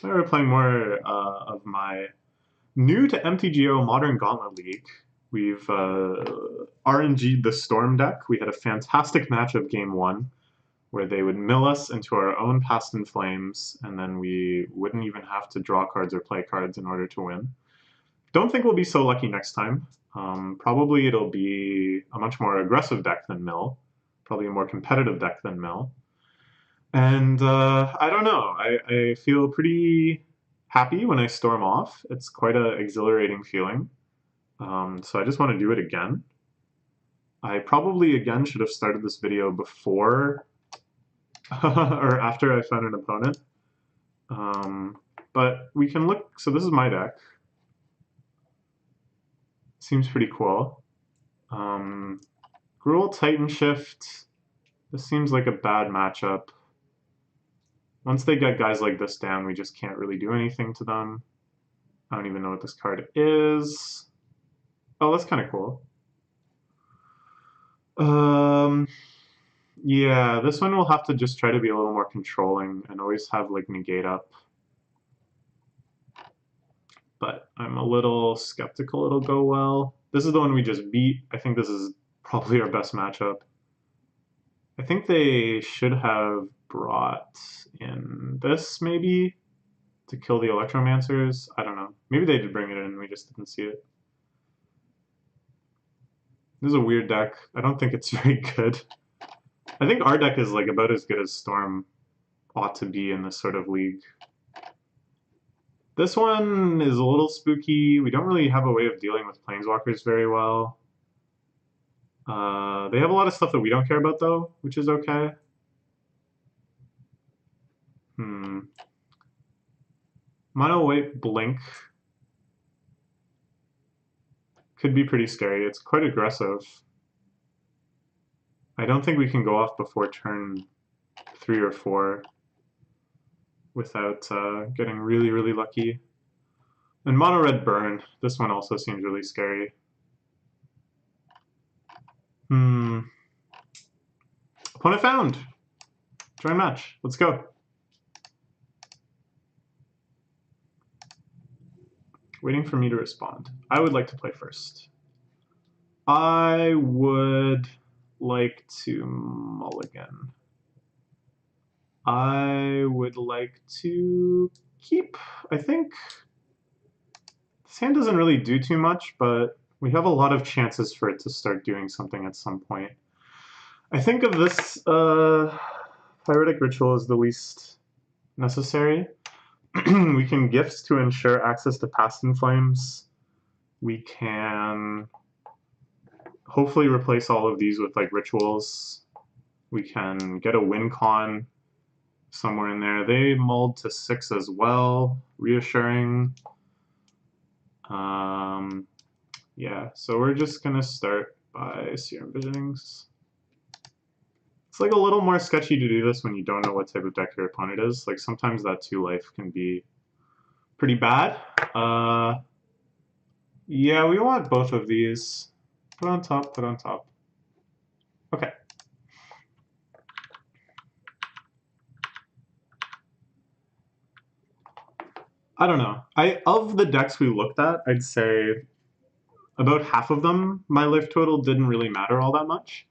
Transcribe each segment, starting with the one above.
Tonight we're playing more of my new to MTGO Modern Gauntlet League. We've RNG'd the Storm deck. We had a fantastic match of game one where they would mill us into our own Past in Flames, and then we wouldn't even have to draw cards or play cards in order to win. Don't think we'll be so lucky next time. Probably it'll be a much more aggressive deck than mill, probably a more competitive deck than mill. And I don't know, I feel pretty happy when I storm off. It's quite an exhilarating feeling. So I just want to do it again. I probably, again, should have started this video before or after I found an opponent. But we can look, so this is my deck. Seems pretty cool. Gruul Titan Shift. This seems like a bad matchup. Once they get guys like this down, we just can't really do anything to them. I don't even know what this card is. Oh, that's kind of cool. Yeah, this one will have to just try to be a little more controlling and always have like negate up. But I'm a little skeptical it'll go well. This is the one we just beat. I think this is probably our best matchup. I think they should have brought in this, maybe, to kill the Electromancers. I don't know. Maybe they did bring it in, we just didn't see it. This is a weird deck. I don't think it's very good. I think our deck is like about as good as Storm ought to be in this sort of league. This one is a little spooky. We don't really have a way of dealing with Planeswalkers very well. They have a lot of stuff that we don't care about, though, which is okay. Mono white blink could be pretty scary. It's quite aggressive. I don't think we can go off before turn 3 or 4 without getting really, really lucky. And mono red burn. This one also seems really scary. Opponent found. Join match. Let's go. Waiting for me to respond. I would like to play first. I would like to mulligan. I would like to keep, I think. This hand doesn't really do too much, but we have a lot of chances for it to start doing something at some point. I think of this Pyretic Ritual as the least necessary. We can gift to ensure access to Past in Flames. We can hopefully replace all of these with like rituals. We can get a win con somewhere in there. They mulled to 6 as well, reassuring. Yeah, so we're just gonna start by Serum Visionings. It's like a little more sketchy to do this when you don't know what type of deck your opponent is. Like sometimes that 2 life can be pretty bad. Yeah, we want both of these. Put on top, put on top. Okay. I don't know. Of the decks we looked at, I'd say about half of them, my life total didn't really matter all that much.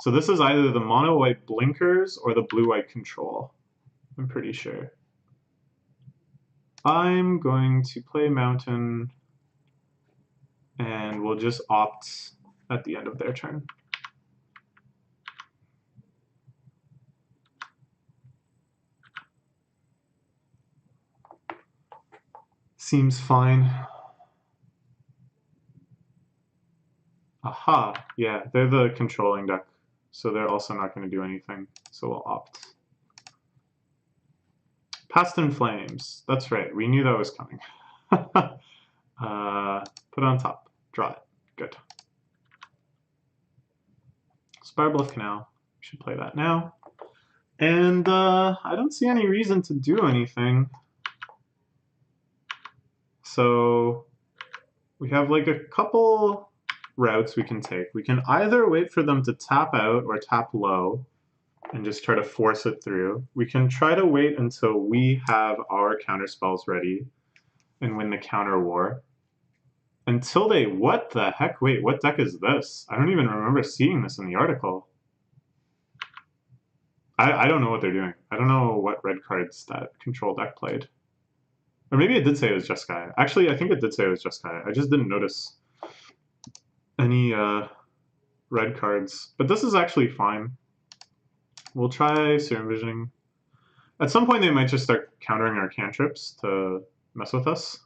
So this is either the mono-white blinkers or the blue-white control. I'm pretty sure. I'm going to play Mountain, and we'll just opt at the end of their turn. Seems fine. Aha, yeah, they're the controlling deck, so they're also not going to do anything, so we'll opt. Past in Flames, that's right, we knew that was coming. Put on top, draw it, good. Spirebluff Canal, we should play that now. And I don't see any reason to do anything. So we have like a couple routes we can take. We can either wait for them to tap out or tap low and just try to force it through. We can try to wait until we have our counter spells ready and win the counter war. Until they... What the heck? Wait, what deck is this? I don't even remember seeing this in the article. I don't know what they're doing. I don't know what red cards that control deck played. Or maybe it did say it was Jeskai. Actually, I think it did say it was Jeskai. I just didn't notice any red cards. But this is actually fine. We'll try Serum Visioning. At some point, they might just start countering our cantrips to mess with us.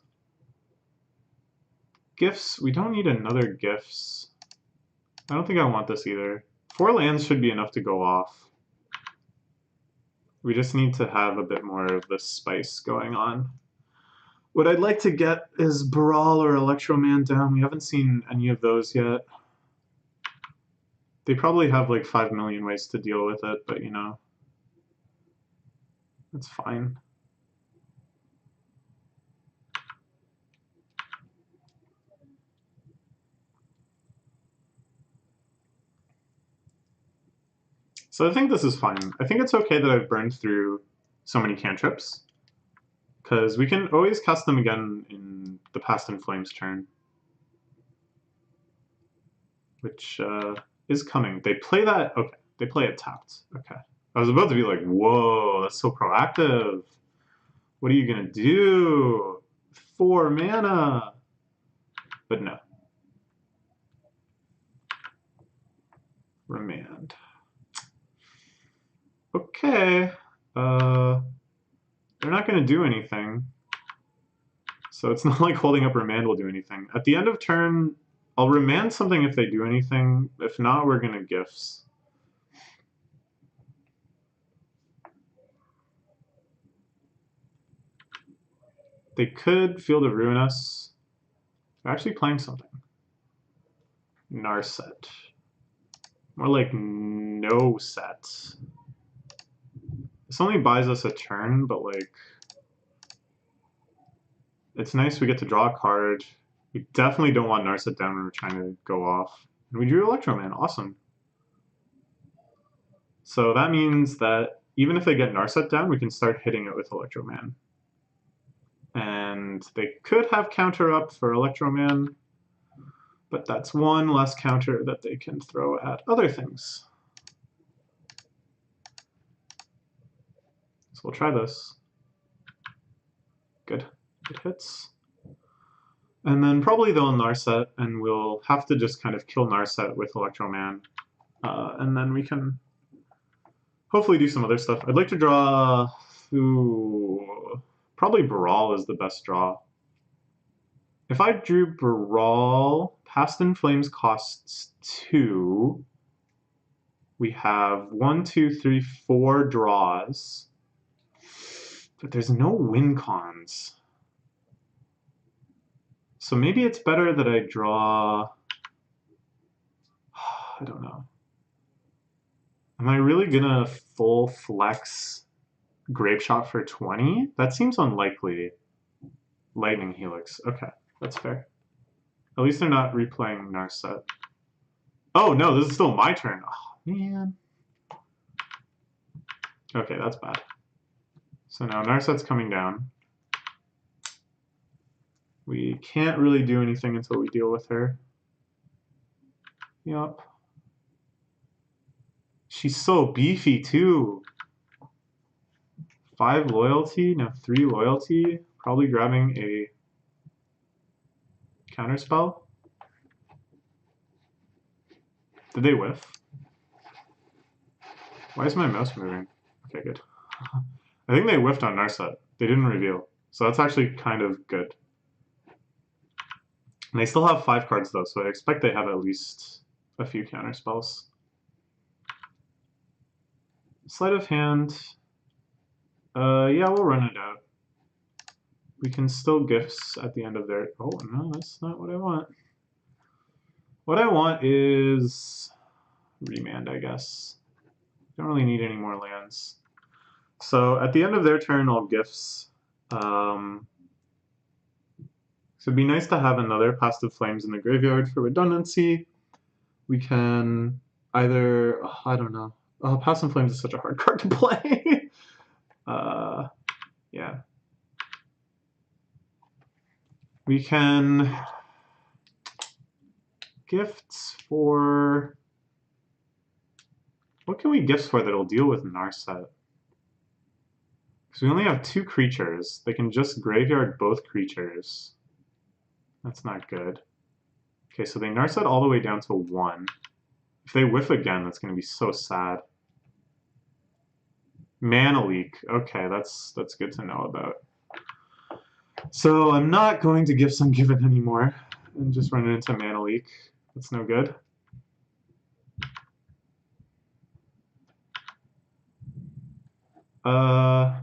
Gifts. We don't need another Gifts. I don't think I want this either. 4 lands should be enough to go off. We just need to have a bit more of this spice going on. What I'd like to get is Baral or Electroman down. We haven't seen any of those yet. They probably have like 5 million ways to deal with it, but you know, that's fine. So I think this is fine. I think it's okay that I've burned through so many cantrips, because we can always cast them again in the Past in Flames turn, which is coming. They play that... Okay, they play it tapped. Okay. I was about to be like, whoa, that's so proactive. What are you going to do? 4 mana. But no. Remand. Okay. They're not going to do anything. So it's not like holding up Remand will do anything. At the end of turn, I'll Remand something if they do anything. If not, we're going to Gifts. They could Field of Ruin us. They're actually playing something. Narset. More like no set. This only buys us a turn, but like... It's nice we get to draw a card. We definitely don't want Narset down when we're trying to go off. And we drew Electroman. Awesome. So that means that even if they get Narset down, we can start hitting it with Electroman. And they could have counter up for Electroman, but that's one less counter that they can throw at other things. So we'll try this. Good. It hits. And then probably they'll Narset, and we'll have to just kind of kill Narset with Electroman. And then we can hopefully do some other stuff. I'd like to draw... Ooh, probably Baral is the best draw. If I drew Baral, Past in Flames costs 2. We have 1, 2, 3, 4 draws. But there's no win cons. So maybe it's better that I draw... I don't know. Am I really gonna full flex Grape Shot for 20? That seems unlikely. Lightning Helix. Okay, that's fair. At least they're not replaying Narset. Oh no, this is still my turn. Oh man. Okay, that's bad. So now Narset's coming down. We can't really do anything until we deal with her. Yup. She's so beefy too. 5 loyalty, no 3 loyalty. Probably grabbing a counterspell. Did they whiff? Why is my mouse moving? Okay, good. I think they whiffed on Narset. They didn't reveal. So that's actually kind of good. And they still have 5 cards though, so I expect they have at least a few counterspells. Sleight of hand. Yeah, we'll run it out. We can still Gifts at the end of their... Oh, no, that's not what I want. What I want is... Remand, I guess. Don't really need any more lands. So at the end of their turn, I'll Gifts. So it'd be nice to have another Past in Flames in the graveyard for redundancy. We can either... Oh, I don't know. Oh, Past in Flames is such a hard card to play. Yeah. We can gifts for... What can we gifts for that'll deal with Narset? Because we only have 2 creatures. They can just graveyard both creatures. That's not good. Okay, so they Narset all the way down to 1. If they whiff again, that's going to be so sad. Mana Leak. Okay, that's good to know about. So I'm not going to Gifts Ungiven anymore and just run it into Mana Leak. That's no good.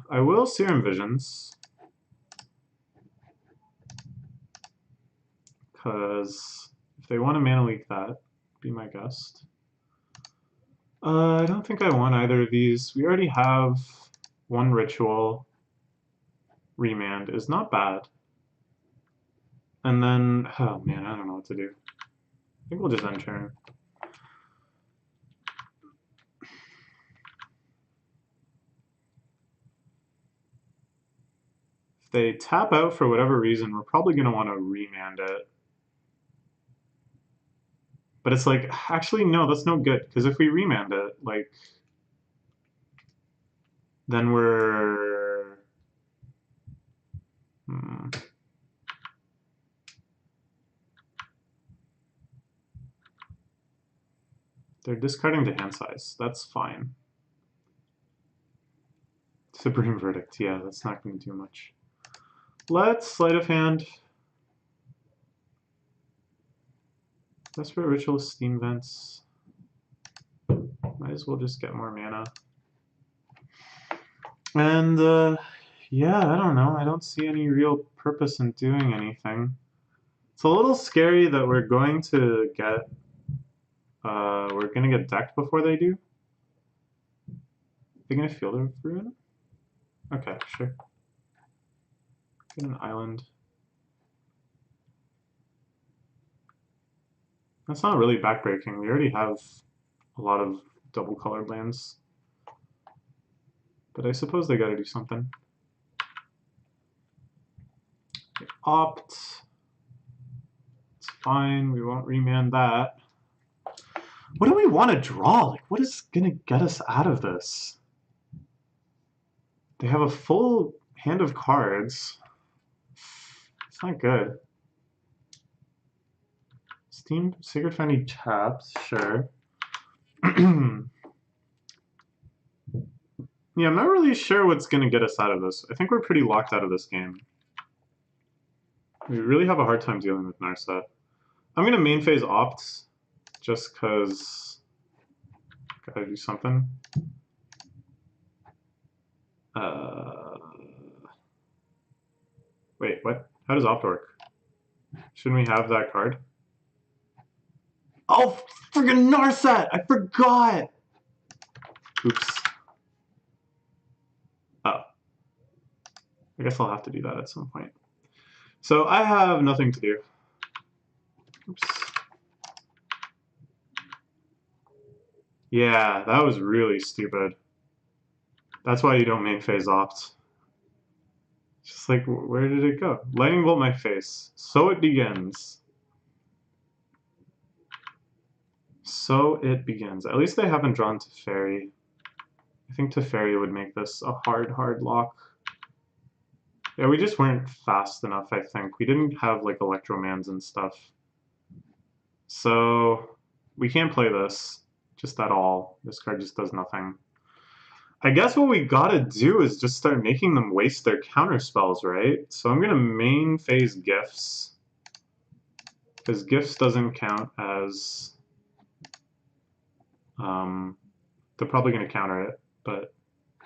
I will Serum Visions. Because if they want to Mana Leak that, be my guest. I don't think I want either of these. We already have 1 Ritual. Remand is not bad. And then, oh man, I don't know what to do. I think we'll just end turn. If they tap out for whatever reason, we're probably going to want to remand it. But it's like, actually, no, that's no good. Because if we remand it, like, then we're... They're discarding to hand size. That's fine. Supreme Verdict. Yeah, that's not going to do much. Let's Sleight of Hand. Desperate Ritual, Steam Vents. Might as well just get more mana. And, yeah, I don't know. I don't see any real purpose in doing anything. It's a little scary that we're going to get decked before they do. They're gonna Field of Ruin? Okay, sure. Get an island. That's not really backbreaking. We already have a lot of double colored lands. But I suppose they gotta do something. Okay, opt. It's fine, we won't remand that. What do we want to draw? Like, what is gonna get us out of this? They have a full hand of cards. It's not good. Steam Sacred Foundry taps, sure. Yeah, I'm not really sure what's going to get us out of this. I think we're pretty locked out of this game. We really have a hard time dealing with Narset. I'm going to main phase opt, just because gotta do something. Wait, what? How does opt work? Shouldn't we have that card? Oh, friggin' Narset! I forgot! Oops. Oh. I guess I'll have to do that at some point. So I have nothing to do. Oops. Yeah, that was really stupid. That's why you don't main phase opt. Just like, where did it go? Lightning bolt my face. So it begins. So it begins. At least they haven't drawn Teferi. I think Teferi would make this a hard lock. Yeah, we just weren't fast enough, I think. We didn't have, like, Electromans and stuff. So, we can't play this. Just at all. This card just does nothing. I guess what we gotta do is just start making them waste their counter spells, right? So I'm gonna main phase Gifts. Because Gifts doesn't count as... they're probably gonna counter it, but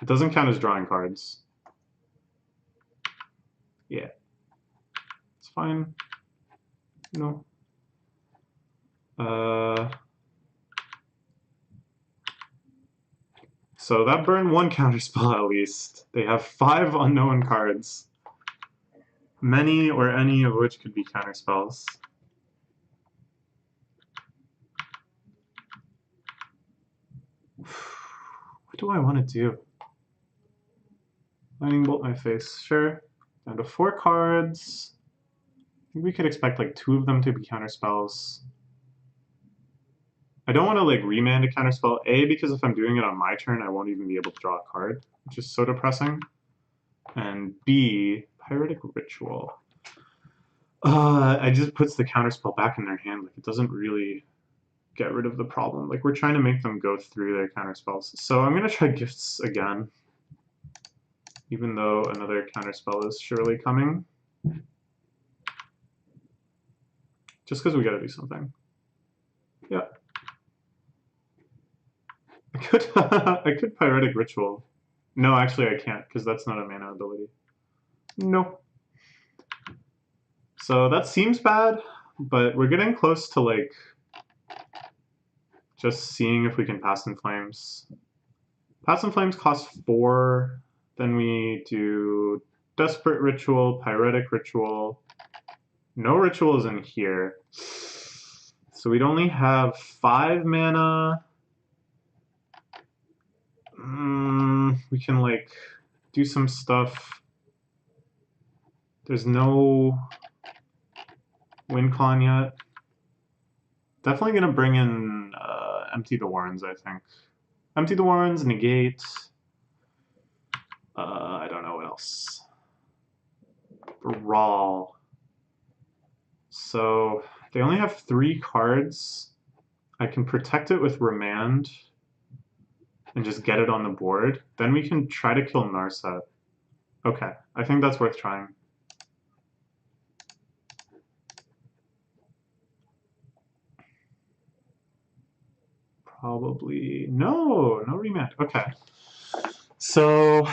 it doesn't count as drawing cards. Yeah. It's fine. No. So that burned 1 counterspell at least. They have 5 unknown cards. Many or any of which could be counterspells. What do I want to do? Lightning bolt my face, sure. Down to 4 cards. I think we could expect like 2 of them to be counterspells. I don't want to like remand a counterspell, A, because if I'm doing it on my turn, I won't even be able to draw a card, which is so depressing. And B, Pyretic Ritual. It just puts the counterspell back in their hand. Like, it doesn't really get rid of the problem. Like, we're trying to make them go through their counterspells. So I'm going to try Gifts again, even though another counterspell is surely coming. Just because we got to do something. Yeah. I could Pyretic Ritual. No, actually I can't, because that's not a mana ability. No. So that seems bad, but we're getting close to like just seeing if we can Past in Flames. Past in Flames costs 4. Then we do Desperate Ritual, Pyretic Ritual. No rituals in here. So we'd only have 5 mana. We can like do some stuff. There's no WinCon yet. Definitely gonna bring in Empty the Warrens, I think. Empty the Warrens, negate. I don't know what else. Brawl. So they only have 3 cards. I can protect it with Remand and just get it on the board. Then we can try to kill Narset. Okay, I think that's worth trying. Probably no Remand. Okay, so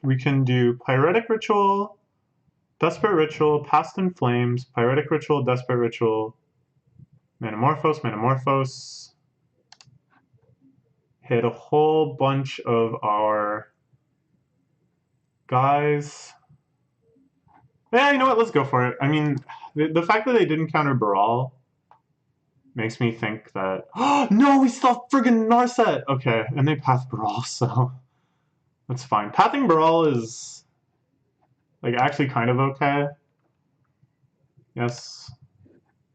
we can do Pyretic Ritual, Desperate Ritual, Past in Flames, Pyretic Ritual, Desperate Ritual, Manamorphose. Hit a whole bunch of our guys. Yeah, you know what? Let's go for it. I mean, the fact that they didn't counter Baral makes me think that... Oh, no, we still have friggin' Narset! Okay, and they path Baral, so that's fine. Pathing Baral is like actually kind of okay. Yes,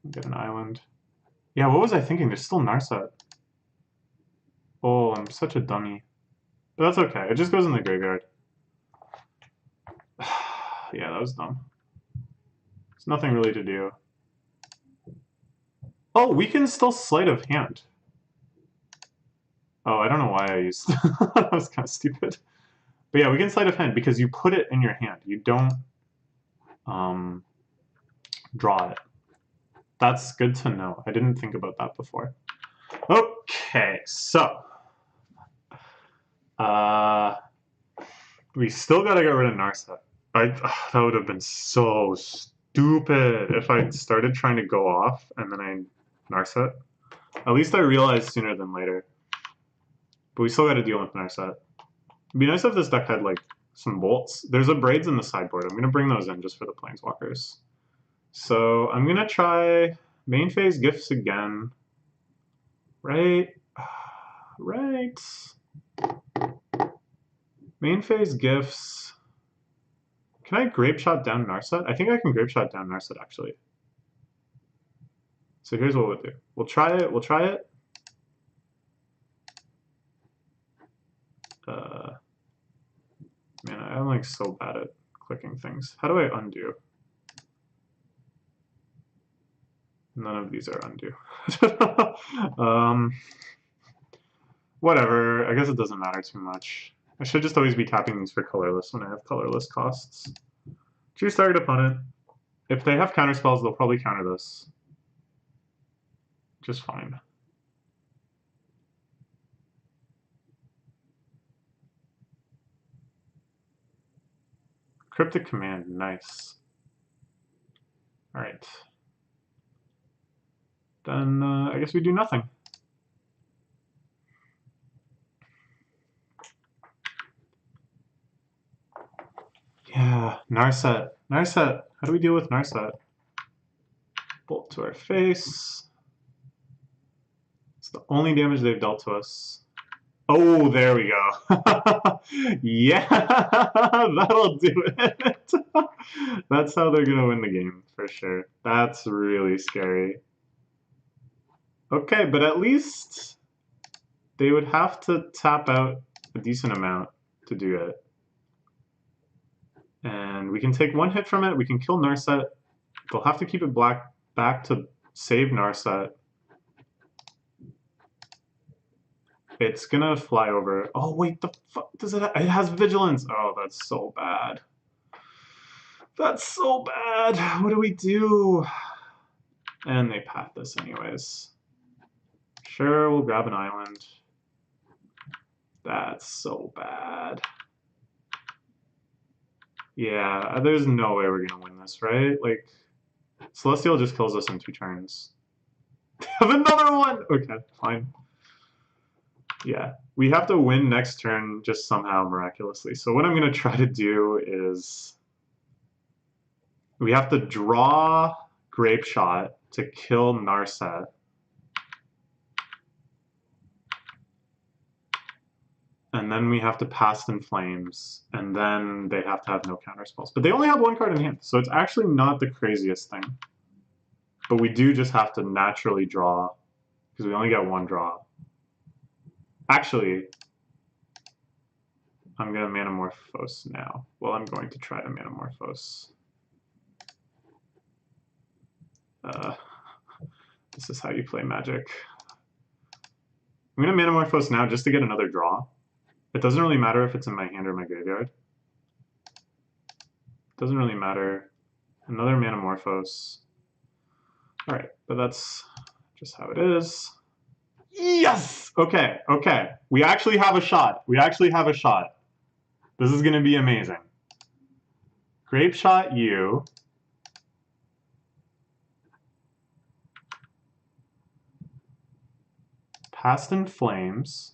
get an island. Yeah, what was I thinking? There's still Narset. Oh, I'm such a dummy. But that's okay. It just goes in the graveyard. Yeah, that was dumb. There's nothing really to do. Oh, we can still Sleight of Hand. Oh, I don't know why I used... That was kind of stupid. But yeah, we can Sleight of Hand because you put it in your hand. You don't draw it. That's good to know. I didn't think about that before. Okay, so... we still gotta get rid of Narset. That would have been so stupid if I started trying to go off and then I Narset. At least I realized sooner than later. But we still gotta deal with Narset. It'd be nice if this deck had like some bolts. There's a Braids in the sideboard. I'm gonna bring those in just for the Planeswalkers. So I'm gonna try main phase Gifts again. Right? Right. Main phase Gifts. Can I Grape Shot down Narset? I think I can Grape Shot down Narset, actually. So here's what we'll do. We'll try it. We'll try it. Man, I'm like so bad at clicking things. How do I undo? None of these are undo. Whatever. I guess it doesn't matter too much. I should just always be tapping these for colorless when I have colorless costs. Choose target opponent. If they have counter spells, they'll probably counter this. Just fine. Cryptic Command, nice. All right. Then I guess we do nothing. Yeah, Narset. Narset. How do we deal with Narset? Bolt to our face. It's the only damage they've dealt to us. Oh, there we go. Yeah, that'll do it. That's how they're gonna win the game, for sure. That's really scary. Okay, but at least they would have to tap out a decent amount to do it. And we can take one hit from it, we can kill Narset. They'll have to keep it back to save Narset. It's gonna fly over. Oh wait, the fuck does it? It has vigilance. Oh, that's so bad. That's so bad. What do we do? And they path this anyways. Sure, we'll grab an island. That's so bad. Yeah, there's no way we're gonna win this, right? Like, Celestial just kills us in 2 turns. Have another one! Okay, fine. Yeah, we have to win next turn just somehow miraculously. So what I'm gonna try to do is we have to draw Grape Shot to kill Narset. And then we have to Past in Flames, and then they have to have no counter spells. But they only have 1 card in hand, so it's actually not the craziest thing. But we do just have to naturally draw, because we only get 1 draw. Actually, I'm going to Manamorphose now. Well, I'm going to try to Manamorphose. This is how you play Magic. I'm going to Manamorphose now just to get another draw. It doesn't really matter if it's in my hand or my graveyard. Doesn't really matter. Another Manamorphose. Alright, but that's just how it is. Yes! Okay, okay. We actually have a shot. We actually have a shot. This is going to be amazing. Grape Shot you. Past in Flames.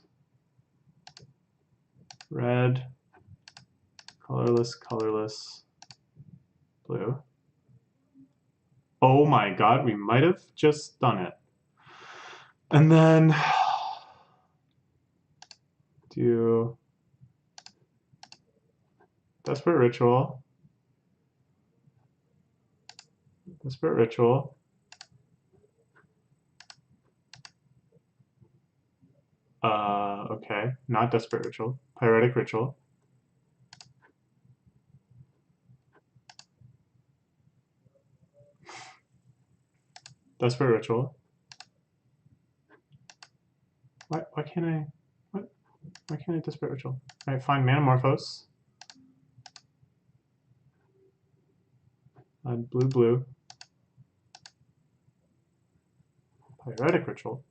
Red. Colorless, colorless. Blue. Oh my god, we might have just done it. And then do Desperate Ritual. Desperate Ritual. Okay, not Desperate Ritual. Pyretic Ritual. Desperate Ritual. Why can't I? What? Why can't I Desperate Ritual? Alright, fine. Manamorphose. Blue, blue. Pyretic Ritual.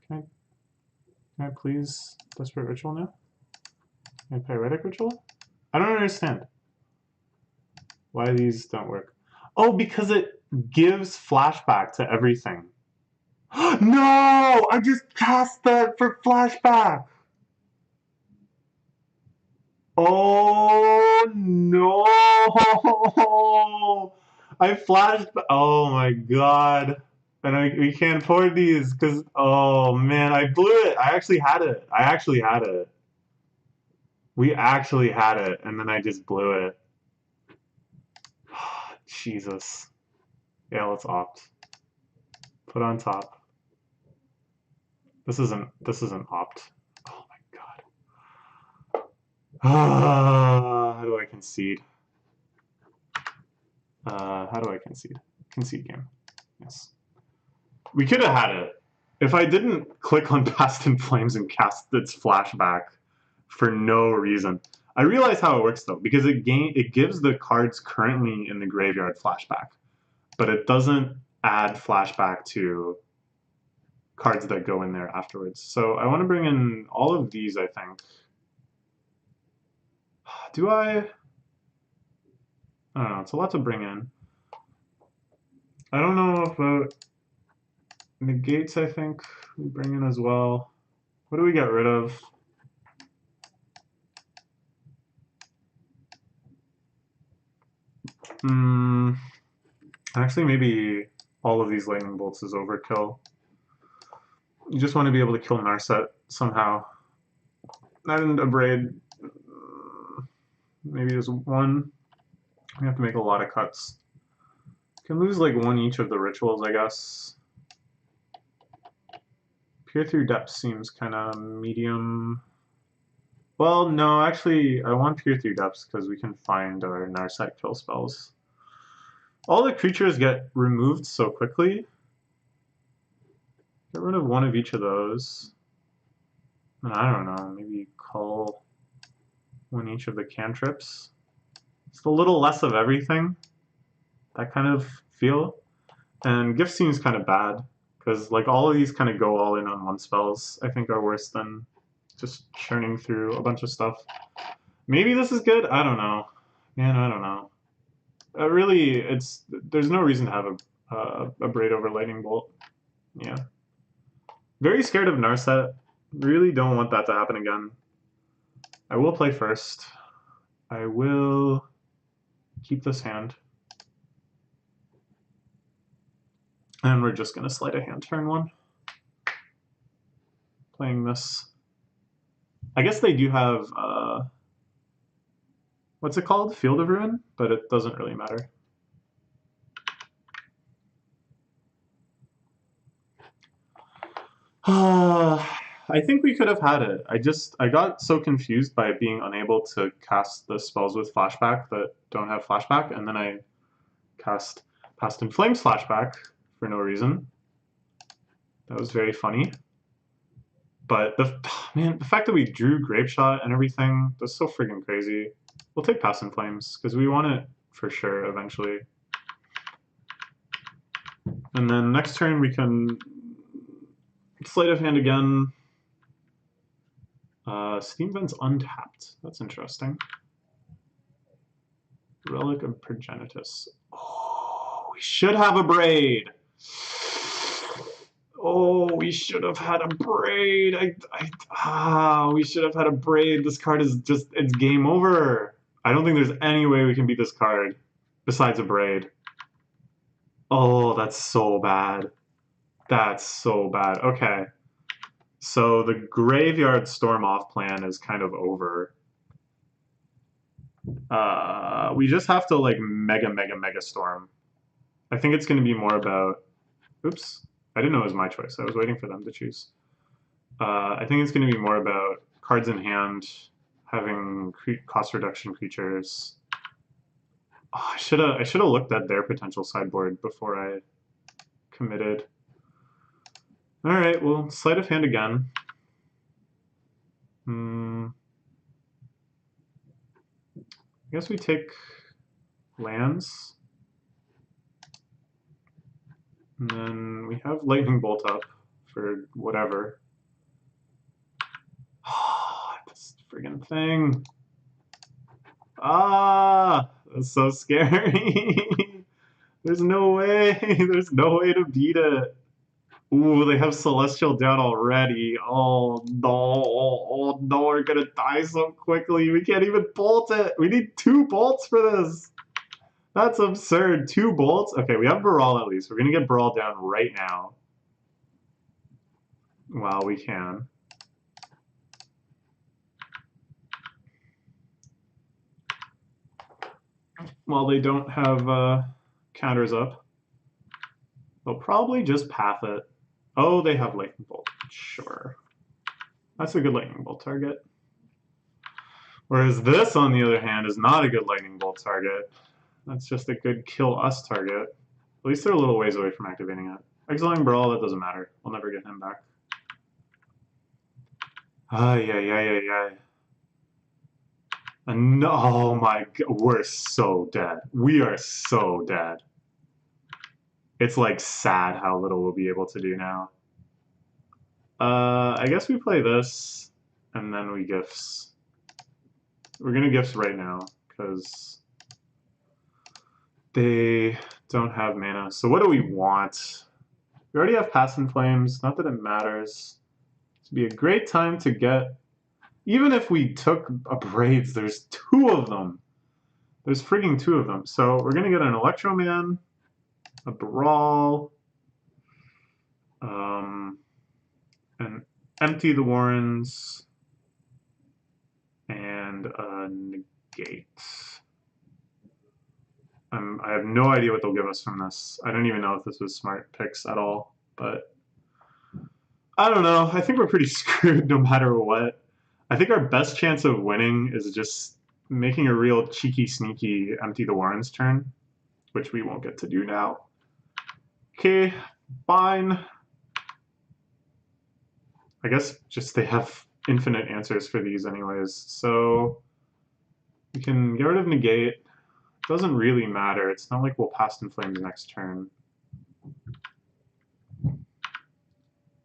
Can I please Desperate Ritual now? And Pyretic Ritual? I don't understand why these don't work. Oh, because it gives flashback to everything. No! I just cast that for flashback! Oh no! I flashed. Oh my god! And we can't afford these because oh man, I blew it. I actually had it. I actually had it. We actually had it, and then I just blew it. Jesus. Yeah, let's opt. Put on top. This isn't opt. Oh my god. How do I concede? How do I concede? Concede game. Yes. We could have had it. If I didn't click on Past in Flames and cast its flashback for no reason. I realize how it works though, because it gives the cards currently in the graveyard flashback, but it doesn't add flashback to cards that go in there afterwards. So I want to bring in all of these, I think. Do I don't know, it's a lot to bring in. I don't know if negates, I think, we bring in as well. What do we get rid of? Actually, maybe all of these lightning bolts is overkill. You just want to be able to kill Narset somehow. And a braid. Maybe just one. We have to make a lot of cuts. Can lose like one each of the rituals, I guess. Peer through depth seems kind of medium. Well, no, actually, I want peer through depths because we can find our Narset kill spells. All the creatures get removed so quickly. Get rid of one of each of those. And I don't know, maybe call one each of the cantrips. It's a little less of everything. That kind of feel. And gift seems kind of bad because like all of these kind of go all in on one spells. I think are worse than just churning through a bunch of stuff. Maybe this is good. I don't know. Man, I don't know. Really, there's no reason to have a braid over lightning bolt. Yeah. Very scared of Narset. Really don't want that to happen again. I will play first. I will keep this hand. And we're just going to sleight of hand turn one. Playing this. I guess they do have, what's it called? Field of Ruin? But it doesn't really matter. I think we could have had it. I got so confused by being unable to cast the spells with flashback that don't have flashback, and then I cast Past in Flames flashback for no reason. That was very funny. But the fact that we drew Grape Shot and everything, that's so freaking crazy. We'll take Past in Flames, because we want it for sure eventually. And then next turn we can sleight of hand again. Steam Vent's untapped. That's interesting. Relic of Progenitus. Oh, we should have a braid. Oh, we should have had a braid. We should have had a braid. This card is just, it's game over. I don't think there's any way we can beat this card besides a braid. Oh, that's so bad. That's so bad. Okay. So the Graveyard Storm Off plan is kind of over. We just have to like mega storm. I think it's going to be more about, oops, I didn't know it was my choice. I was waiting for them to choose. I think it's going to be more about cards in hand, having cost reduction creatures. Oh, I should have looked at their potential sideboard before I committed. All right, well, sleight of hand again. I guess we take lands. And then we have Lightning Bolt up for whatever. Oh, this friggin' thing. Ah, that's so scary. There's no way. There's no way to beat it. Ooh, they have Celestial down already. Oh no. Oh no, we're gonna die so quickly. We can't even bolt it. We need 2 bolts for this. That's absurd. 2 bolts? Okay, we have Baral at least. We're gonna get Baral down right now. Well, we can. Well, they don't have counters up. They'll probably just path it. Oh, they have Lightning Bolt. Sure. That's a good Lightning Bolt target. Whereas this, on the other hand, is not a good Lightning Bolt target. That's just a good kill us target. At least they're a little ways away from activating it. Exiling Brawl, that doesn't matter. We'll never get him back. Ay. And oh my god, we're so dead. We are so dead. It's like sad how little we'll be able to do now. I guess we play this, and then we gifts. We're gonna gifts right now, because they don't have mana. So what do we want? We already have Past in Flames, not that it matters. It'd be a great time to get, even if we took a Braids, there's 2 of them. There's frigging 2 of them. So we're gonna get an Electroman, a Brawl, and empty the warrens and negate. I have no idea what they'll give us from this. I don't even know if this was smart picks at all, but I don't know. I think we're pretty screwed no matter what. I think our best chance of winning is just making a real cheeky, sneaky empty the warrens turn, which we won't get to do now. Okay, fine. I guess just they have infinite answers for these anyways, so we can get rid of negate. Doesn't really matter. It's not like we'll Past in Flames next turn.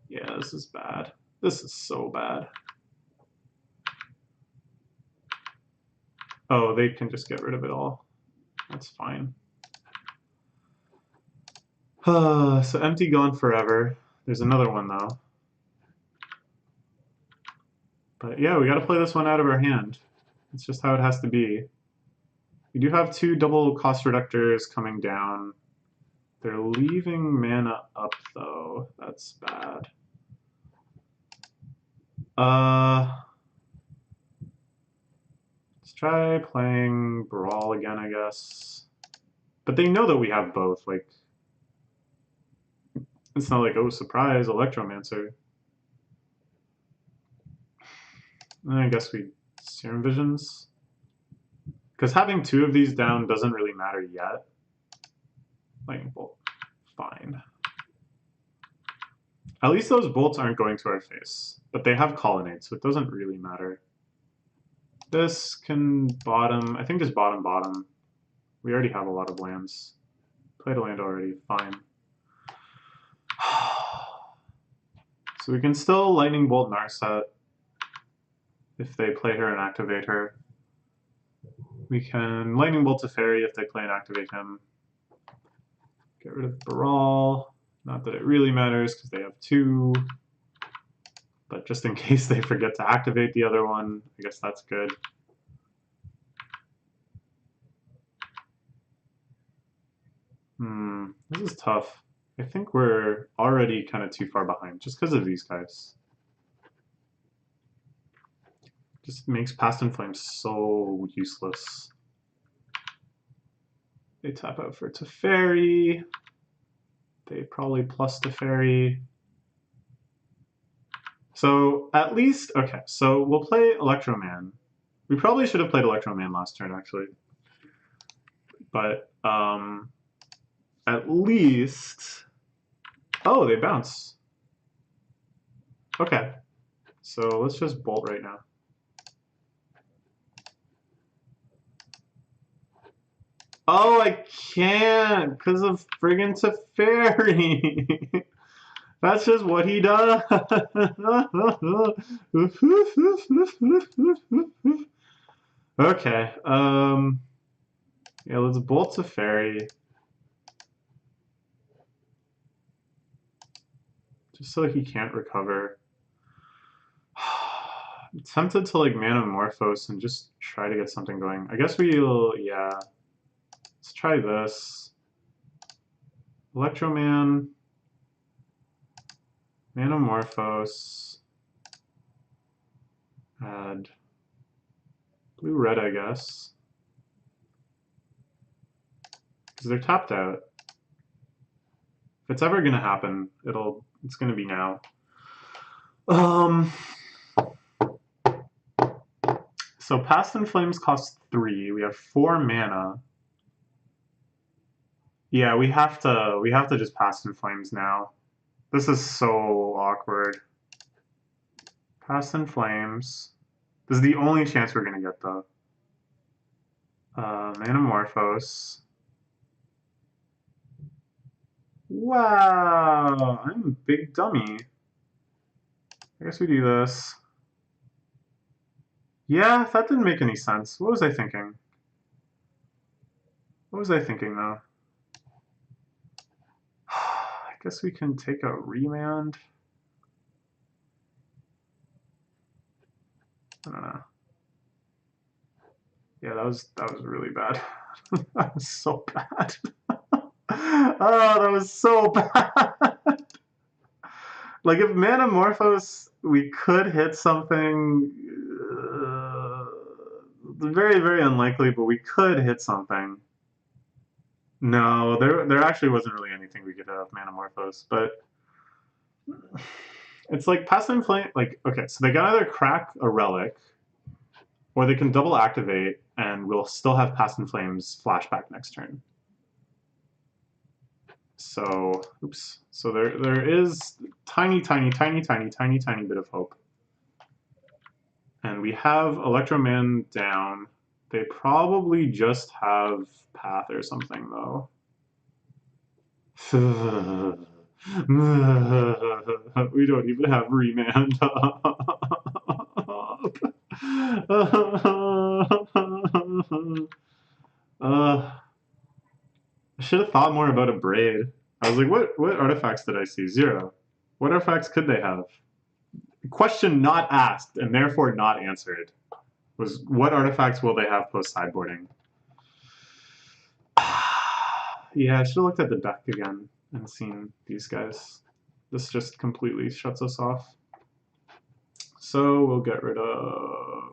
Yeah, this is bad. This is so bad. Oh, they can just get rid of it all. That's fine. So empty gone forever. There's another one though. But yeah, we gotta play this one out of our hand. It's just how it has to be. We do have 2 double cost reductors coming down. They're leaving mana up though. That's bad. Let's try playing Brawl again, I guess. But they know that we have both. Like, it's not like, oh, surprise, Electromancer. And I guess we Serum Visions. Because having 2 of these down doesn't really matter yet. Lightning Bolt. Fine. At least those bolts aren't going to our face. But they have Colonnade, so it doesn't really matter. This can bottom. I think just bottom. We already have a lot of lands. Played a land already. Fine. So we can still Lightning Bolt Narset if they play her and activate her. We can Lightning Bolt Teferi if they play and activate him. Get rid of Baral. Not that it really matters because they have 2. But just in case they forget to activate the other one, I guess that's good. This is tough. I think we're already kind of too far behind just because of these guys. Just makes Past in Flames so useless. They tap out for Teferi. They probably plus Teferi. So at least, okay, so we'll play Electroman. We probably should have played Electroman last turn, actually. But at least, oh, they bounce. Okay, so let's just bolt right now. Oh, I can't because of friggin' Teferi. That's just what he does. Okay. Yeah, let's bolt Teferi. Just so he can't recover. I'm tempted to like Manamorphose and just try to get something going. I guess we'll, yeah. Let's try this. Electroman. Manamorphose. Add blue-red, I guess. Because they're tapped out. If it's ever gonna happen, it's gonna be now. So Past in Flames costs 3. We have 4 mana. Yeah, we have to just Past in Flames now. This is so awkward. Past in Flames. This is the only chance we're gonna get though. Manamorphose. Wow, I'm a big dummy. I guess we do this. Yeah, that didn't make any sense. What was I thinking? What was I thinking though? I guess we can take a remand. I don't know. Yeah, that was really bad. That was so bad. Oh, that was so bad. Like if Manamorphose, we could hit something. Very, very unlikely, but we could hit something. No, there actually wasn't really anything we could have Manamorphose, but it's like Past and Flame. Like, okay, so they can either crack a relic, or they can double activate, and we'll still have Past and Flames flashback next turn. So, oops. So there is tiny bit of hope. And we have Electroman down. They probably just have Path or something, though. We don't even have Remand up. I should have thought more about a Braid. I was like, what artifacts did I see? 0. What artifacts could they have? Question not asked and therefore not answered was what artifacts will they have post sideboarding? Yeah, I should have looked at the deck again and seen these guys. This just completely shuts us off. So we'll get rid of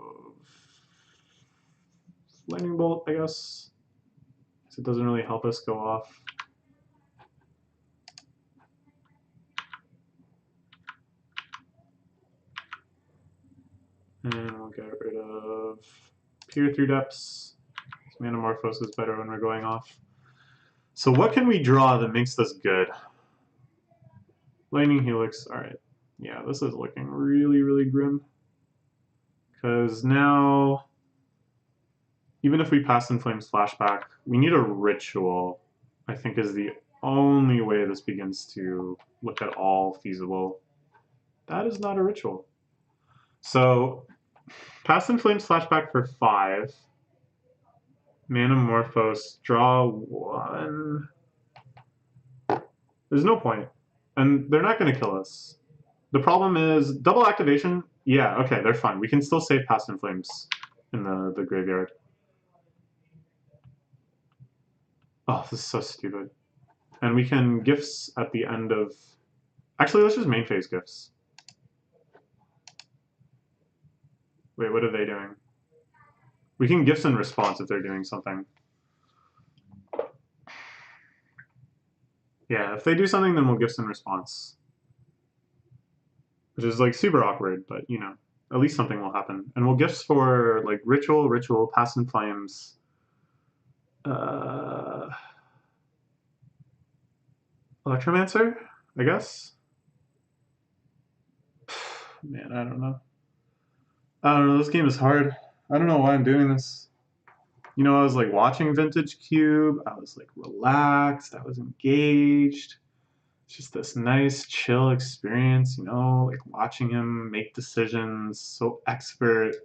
Lightning Bolt, I guess. So it doesn't really help us go off. And we'll get rid of Peer Through Depths. Manamorphose is better when we're going off. So what can we draw that makes this good? Lightning Helix, alright. Yeah, this is looking really, really grim. Because now, even if we Past in Flames flashback, we need a ritual, I think is the only way this begins to look at all feasible. That is not a ritual. So, Past in Flames flashback for 5. Manamorphose, draw 1. There's no point. And they're not going to kill us. The problem is, double activation, yeah, okay, they're fine. We can still save Past in Flames in the graveyard. Oh, this is so stupid. And we can gifts at the end of... Actually, let's just main phase gifts. Wait, what are they doing? We can gifts in response if they're doing something. Yeah, if they do something, then we'll gifts in response. Which is like super awkward, but you know, at least something will happen. And we'll gifts for like ritual, Past in Flames. Electromancer, I guess. Man, I don't know. I don't know, this game is hard. I don't know why I'm doing this. You know, I was like watching Vintage Cube, I was like relaxed, I was engaged. It's just this nice, chill experience, you know, like watching him make decisions, so expert,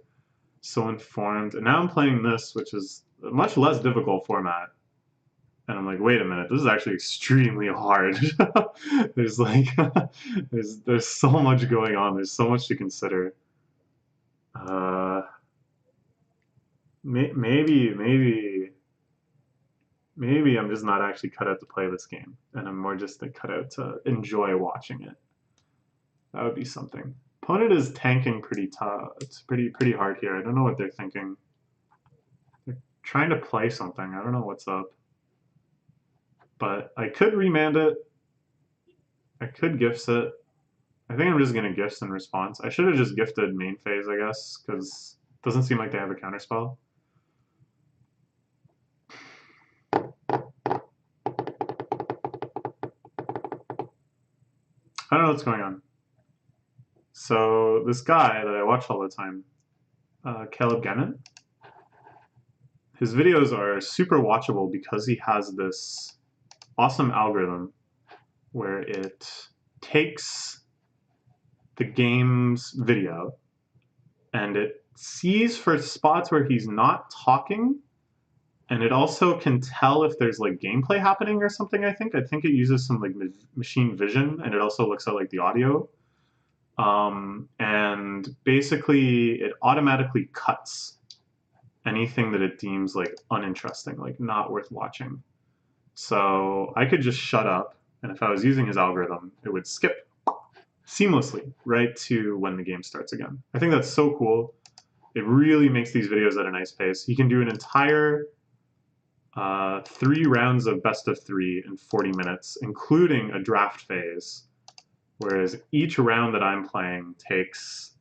so informed. And now I'm playing this, which is a much less difficult format. And I'm like, wait a minute, this is actually extremely hard. There's like, there's so much going on. There's so much to consider. Maybe I'm just not actually cut out to play this game, and I'm more just cut out to enjoy watching it. That would be something. Opponent is tanking pretty tough. It's pretty hard here. I don't know what they're thinking. They're trying to play something. I don't know what's up. But I could remand it. I could gifts it. I think I'm just gonna gifts in response. I should have just gifted main phase, I guess, because it doesn't seem like they have a counterspell. I don't know what's going on. So this guy that I watch all the time, Caleb Gannon, his videos are super watchable because he has this awesome algorithm where it takes the game's video and it sees for spots where he's not talking, and it also can tell if there's like gameplay happening or something. I think it uses some like machine vision, and it also looks at like the audio. And basically it automatically cuts anything that it deems like uninteresting, like not worth watching. So I could just shut up, and if I was using his algorithm, it would skip. seamlessly right to when the game starts again. I think that's so cool. It really makes these videos at a nice pace. He can do an entire 3 rounds of best of 3 in 40 minutes, including a draft phase, whereas each round that I'm playing takes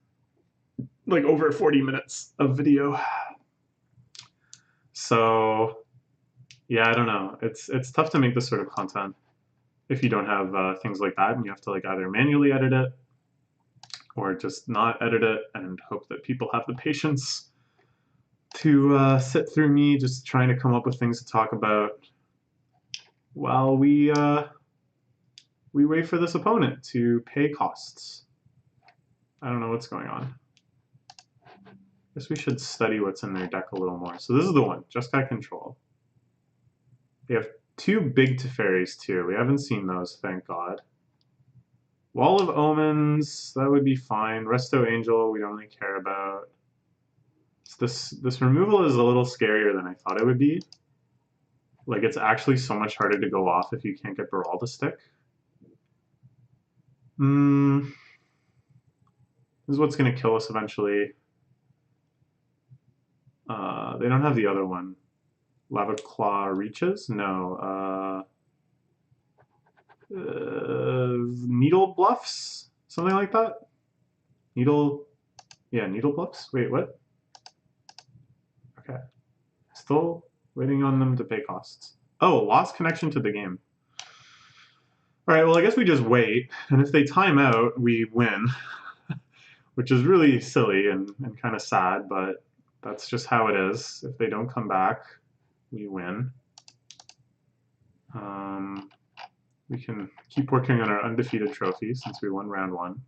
like over 40 minutes of video. So yeah, I don't know. It's tough to make this sort of content if you don't have things like that, and you have to like either manually edit it or just not edit it and hope that people have the patience to sit through me just trying to come up with things to talk about while we wait for this opponent to pay costs. I don't know what's going on. I guess we should study what's in their deck a little more. So this is the one, Jeskai Control. They have 2 big Teferis too. We haven't seen those, thank God. Wall of Omens, that would be fine. Resto Angel, we don't really care about. This removal is a little scarier than I thought it would be. Like, it's actually so much harder to go off if you can't get Baral to stick. This is what's going to kill us eventually. They don't have the other one. Lava Claw Reaches? No. Needle Bluffs? Something like that? Needle Bluffs? Wait, what? Okay. Still waiting on them to pay costs. Oh, lost connection to the game. Alright, well I guess we just wait, and if they time out, we win. Which is really silly and kind of sad, but that's just how it is. If they don't come back, we win. We can keep working on our undefeated trophy since we won round 1.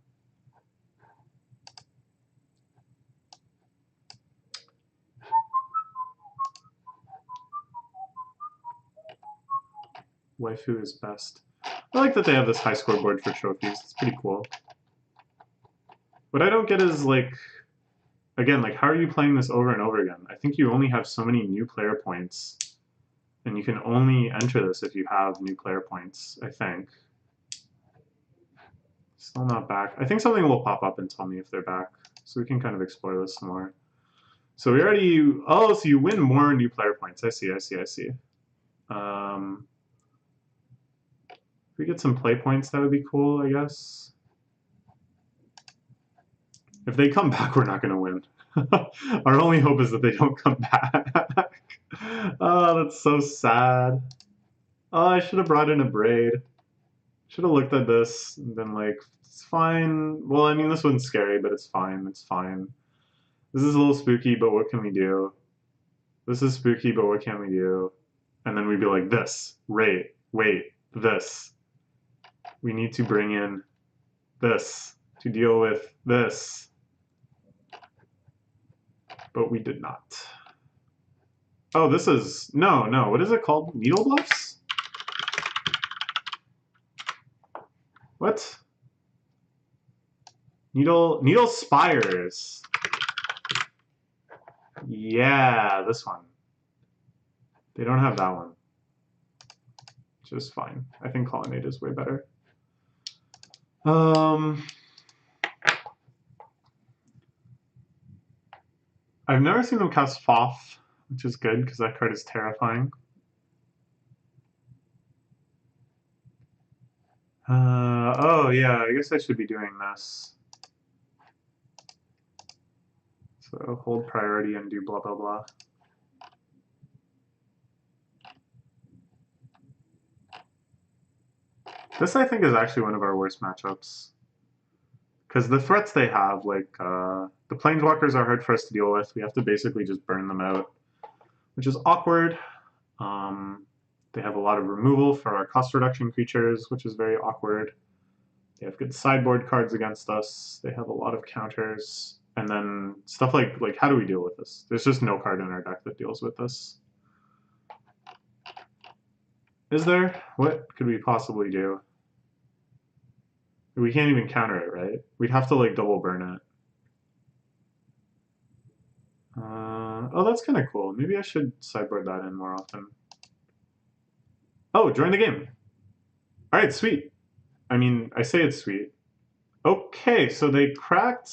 Waifu is best. I like that they have this high scoreboard for trophies. It's pretty cool. What I don't get is, like, again, like, how are you playing this over and over again? I think you only have so many new player points, and you can only enter this if you have new player points, I think. Still not back. I think something will pop up and tell me if they're back, so we can kind of explore this some more. So we already... Oh, so you win more new player points. I see. If we get some play points, that would be cool, I guess. If they come back, we're not going to win. Our only hope is that they don't come back. Oh, that's so sad. Oh, I should have brought in a braid. Should have looked at this and been like, it's fine. Well, I mean, this one's scary, but it's fine. It's fine. This is a little spooky, but what can we do? This is spooky, but what can we do? And then we'd be like, this. Wait, this. We need to bring in this to deal with this. But we did not. Oh, this is... No. What is it called? Needle Bluffs? What? Needle Spires. Yeah, this one. They don't have that one. Which is fine. I think Colonnade is way better. I've never seen them cast Foth, which is good because that card is terrifying. Oh yeah, I guess I should be doing this. So hold priority and do blah blah blah. This I think is actually one of our worst matchups. Because the threats they have, like the Planeswalkers are hard for us to deal with. We have to basically just burn them out, which is awkward. They have a lot of removal for our cost reduction creatures, which is very awkward. They have good sideboard cards against us. They have a lot of counters. And then stuff like how do we deal with this? There's just no card in our deck that deals with this. Is there? What could we possibly do? We can't even counter it, right? We'd have to like double burn it. Oh, that's kind of cool. Maybe I should sideboard that in more often. Oh, join the game. All right, sweet. I mean, I say it's sweet. Okay, so they cracked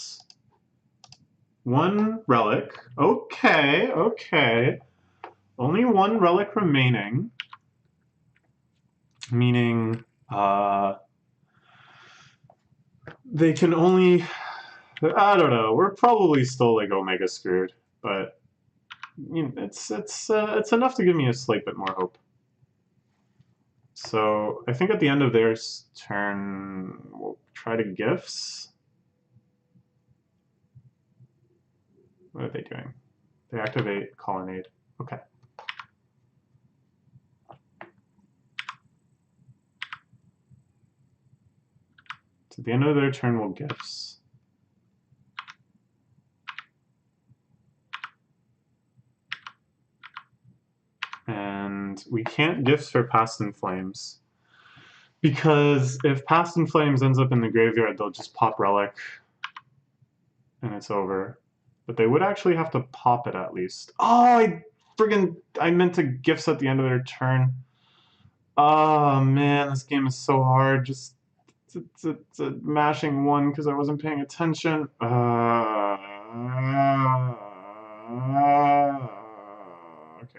one relic. Okay, okay. Only one relic remaining. Meaning, they can only... I don't know. We're probably still like Omega screwed, but you know, it's enough to give me a slight bit more hope. So I think at the end of their turn, we'll try to gifts. What are they doing? They activate Colonnade. Okay. So at the end of their turn, we'll gifts. And we can't gifts for Past in Flames. Because if Past in Flames ends up in the graveyard, they'll just pop Relic. And it's over. But they would actually have to pop it at least. Oh, I meant to gifts at the end of their turn. Oh man, this game is so hard. Just it's a mashing one because I wasn't paying attention. Okay,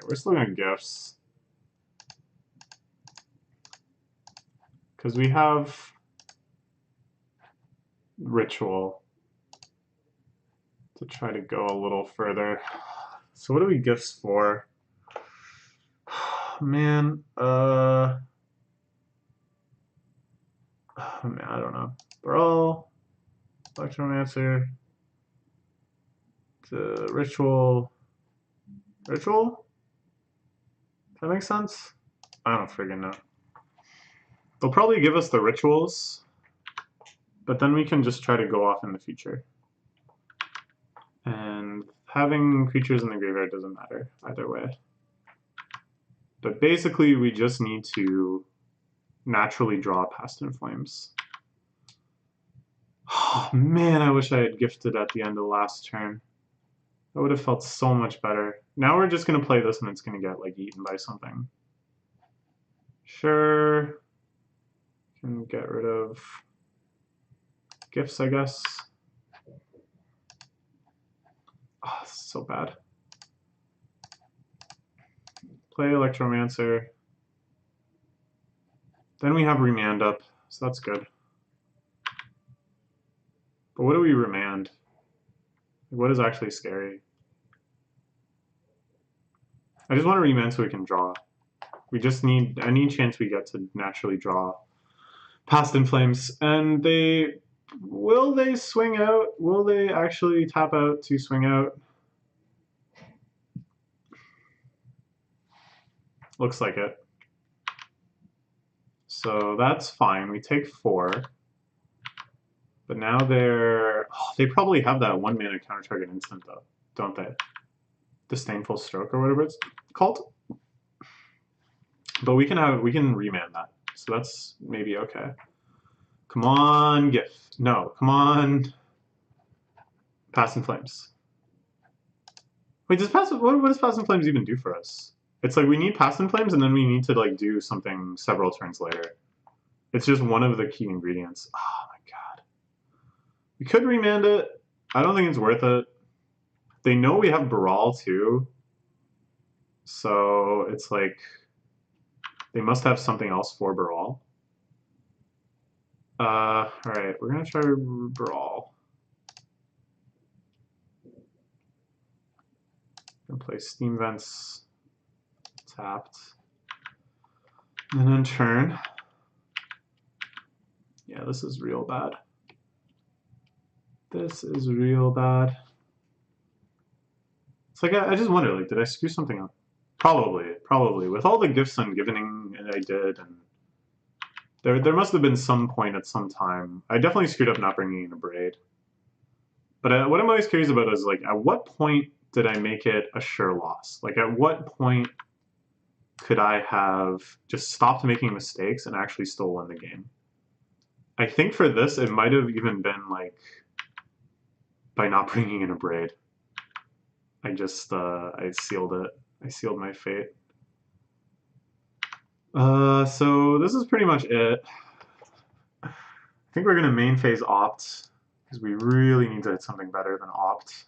we're still gonna gifts. Because we have ritual to try to go a little further. So what do we gifts for? Man, oh man, I don't know. Brawl, Electromancer, the ritual. Ritual? Does that make sense? I don't friggin' know. They'll probably give us the rituals, but then we can just try to go off in the future. And having creatures in the graveyard doesn't matter either way. But basically, we just need to naturally draw Past in Flames. Oh man, I wish I had gifted at the end of the last turn. That would have felt so much better. Now we're just going to play this and it's going to get like eaten by something. Sure. Can get rid of gifts, I guess. Oh, this is so bad. Play Electromancer. Then we have Remand up, so that's good. But what do we remand? What is actually scary? I just want to remand so we can draw. We just need any chance we get to naturally draw Past in Flames. And will they swing out? Will they actually tap out to swing out? Looks like it. So that's fine. We take 4. But now they probably have that 1 mana counter target instant though, don't they? Disdainful Stroke or whatever it's called. But we can remand that. So that's maybe okay. Come on, gift. No, come on. Past in Flames. Wait, what does Past in Flames even do for us? It's like we need Past in Flames and then we need to like do something several turns later. It's just one of the key ingredients. Oh my god. We could remand it. I don't think it's worth it. They know we have Baral too. So it's like they must have something else for Baral. Alright, we're gonna try Brawl. Gonna play Steam Vents tapped. And then turn. Yeah, this is real bad. This is real bad. It's like I just wonder, like, did I screw something up? Probably. With all the gifts and giving I did, and there must have been some point at some time. I definitely screwed up not bringing in a braid. But what I'm always curious about is, like, at what point did I make it a sure loss? Like, at what point could I have just stopped making mistakes and actually still won the game? I think for this, it might have even been, like, by not bringing in a braid. I just, I sealed it. I sealed my fate. So this is pretty much it. I think we're going to main phase opt, because we really need to hit something better than opt.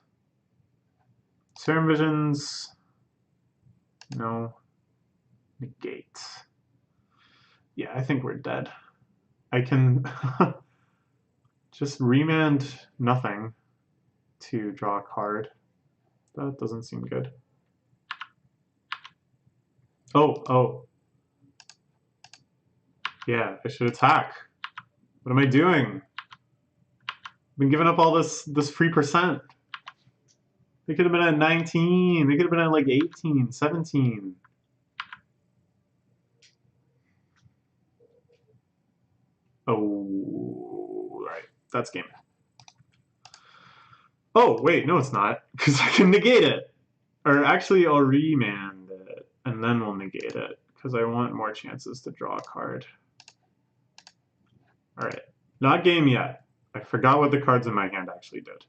Serum Visions, no. Negate. Yeah, I think we're dead. I can just remand nothing to draw a card. That doesn't seem good. Oh. Yeah, I should attack. What am I doing? I've been giving up all this free percent. They could have been at 19. They could have been at like 18, 17. Oh, right. That's game. Oh, wait, no it's not. Because I can negate it. Or actually, I'll remand it. And then we'll negate it. Because I want more chances to draw a card. Alright. Not game yet. I forgot what the cards in my hand actually did.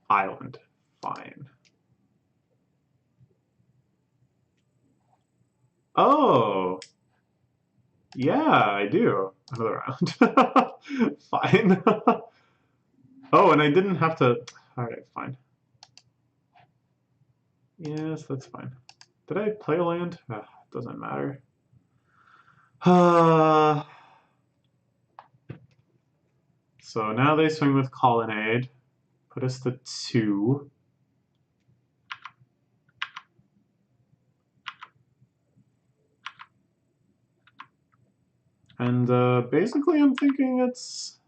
Island. Fine. Oh! Yeah, I do. Another round. Fine. Oh, and I didn't have to... Alright, fine. Yes, that's fine. Did I play a land? Doesn't matter. So now they swing with Colonnade. Put us to 2. And basically I'm thinking it's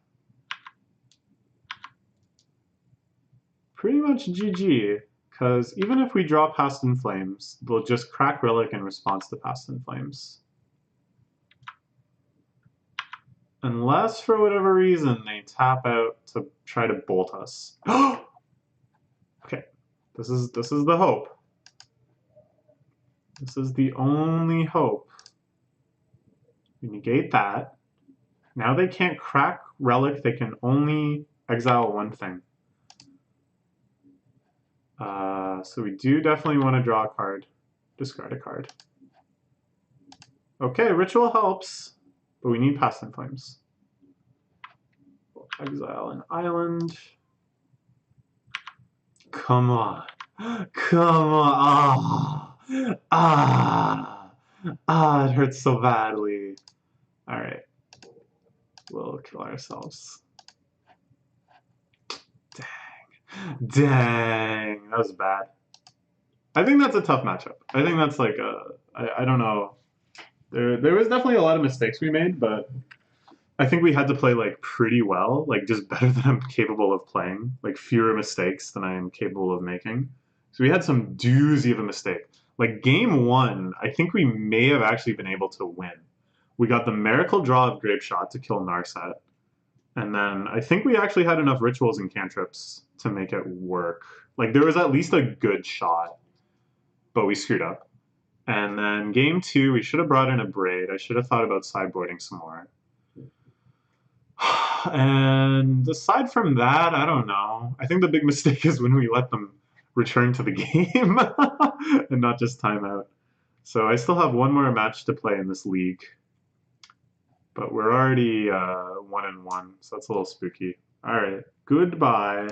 pretty much GG. Because even if we draw Past in Flames, they'll just crack Relic in response to Past in Flames. Unless, for whatever reason, they tap out to try to bolt us. Okay, this is the hope. This is the only hope. We negate that. Now they can't crack Relic, they can only exile one thing. So we do definitely want to draw a card. Discard a card. Okay, Ritual helps, but we need Past in Flames. We'll exile an island. Come on. Come on. It hurts so badly. Alright. We'll kill ourselves. Dang. That was bad. I think that's a tough matchup. I think that's like I don't know. There was definitely a lot of mistakes we made, but I think we had to play like pretty well, like just better than I'm capable of playing, like fewer mistakes than I am capable of making. So we had some doozy of a mistake. Like game 1, I think we may have actually been able to win. We got the miracle draw of Grape Shot to kill Narset. And then I think we actually had enough rituals and cantrips to make it work. Like there was at least a good shot, but we screwed up. And then game 2, we should have brought in a Braid. I should have thought about sideboarding some more. And aside from that, I don't know. I think the big mistake is when we let them return to the game and not just time out. So I still have one more match to play in this league. But we're already 1-1, so that's a little spooky. All right, goodbye.